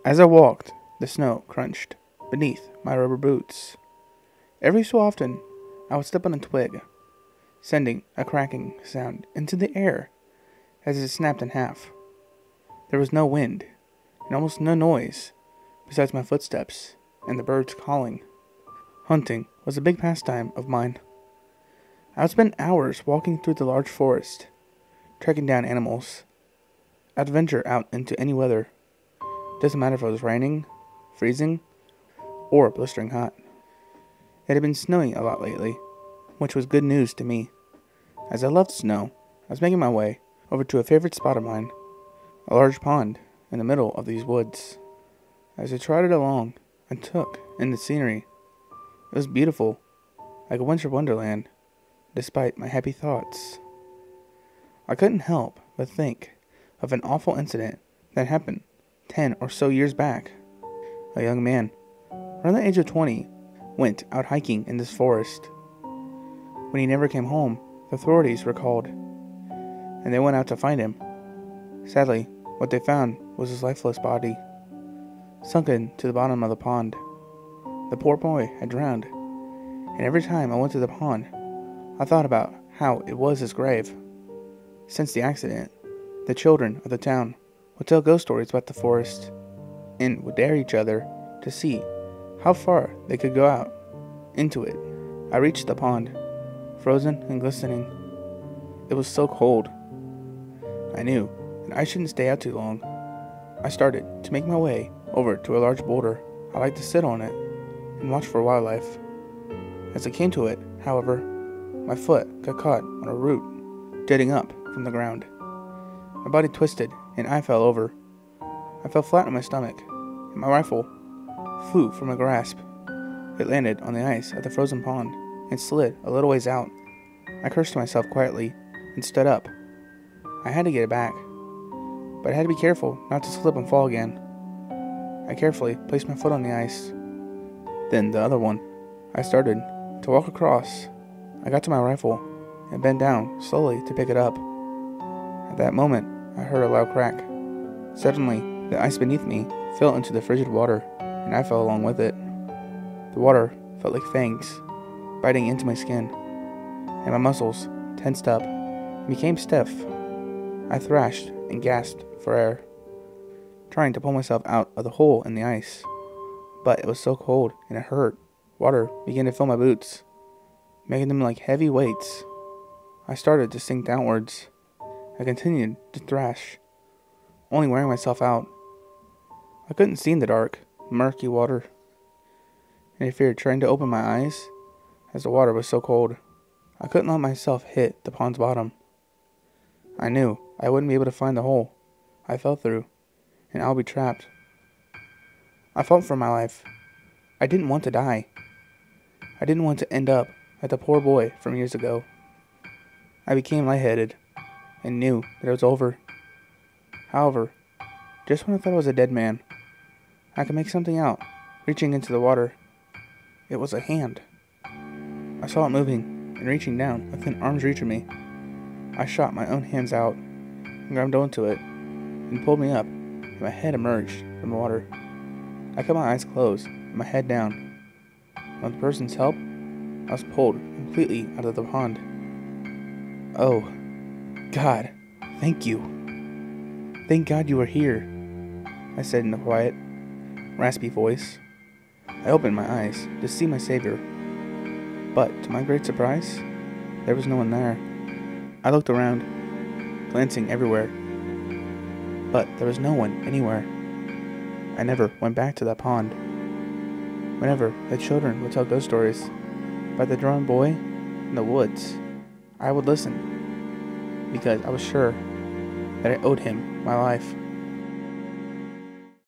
As I walked, the snow crunched beneath my rubber boots. Every so often, I would step on a twig, sending a cracking sound into the air as it snapped in half. There was no wind, and almost no noise besides my footsteps and the birds calling. Hunting was a big pastime of mine. I would spend hours walking through the large forest, tracking down animals. I'd venture out into any weather. Doesn't matter if it was raining, freezing, or blistering hot. It had been snowing a lot lately, which was good news to me. As I loved snow, I was making my way over to a favorite spot of mine, a large pond in the middle of these woods. As I trotted along and took in the scenery, it was beautiful, like a winter wonderland, despite my happy thoughts. I couldn't help but think of an awful incident that happened 10 or so years back. A young man, around the age of 20, went out hiking in this forest. When he never came home, the authorities were called, and they went out to find him. Sadly, what they found was his lifeless body, sunken to the bottom of the pond. The poor boy had drowned, and every time I went to the pond, I thought about how it was his grave. Since the accident, the children of the town would tell ghost stories about the forest, and would dare each other to see how far they could go out into it. I reached the pond, frozen and glistening. It was so cold. I knew that I shouldn't stay out too long. I started to make my way over to a large boulder. I liked to sit on it and watch for wildlife. As I came to it, however, my foot got caught on a root jutting up from the ground. My body twisted and I fell over. I fell flat on my stomach, and my rifle flew from my grasp. It landed on the ice at the frozen pond and slid a little ways out. I cursed to myself quietly and stood up. I had to get it back, but I had to be careful not to slip and fall again. I carefully placed my foot on the ice, then the other one. I started to walk across. I got to my rifle and bent down slowly to pick it up. At that moment, I heard a loud crack. Suddenly, the ice beneath me fell into the frigid water, and I fell along with it. The water felt like fangs biting into my skin, and my muscles tensed up and became stiff. I thrashed and gasped for air, trying to pull myself out of the hole in the ice, but it was so cold and it hurt. Water began to fill my boots, making them like heavy weights. I started to sink downwards. I continued to thrash, only wearing myself out. I couldn't see in the dark, murky water, and I feared trying to open my eyes as the water was so cold. I couldn't let myself hit the pond's bottom. I knew I wouldn't be able to find the hole I fell through, and I'll be trapped. I fought for my life. I didn't want to die. I didn't want to end up like the poor boy from years ago. I became lightheaded and knew that it was over. However, just when I thought I was a dead man, I could make something out, reaching into the water. It was a hand. I saw it moving and reaching down within arm's reach of me. I shot my own hands out and grabbed onto it and pulled me up, and my head emerged from the water. I kept my eyes closed and my head down. With the person's help, I was pulled completely out of the pond. Oh, God, thank you. Thank God you were here, I said in a quiet, raspy voice. I opened my eyes to see my savior, but to my great surprise, there was no one there. I looked around, glancing everywhere, but there was no one anywhere. I never went back to that pond. Whenever the children would tell ghost stories about the drawn boy in the woods, I would listen, because I was sure that I owed him my life.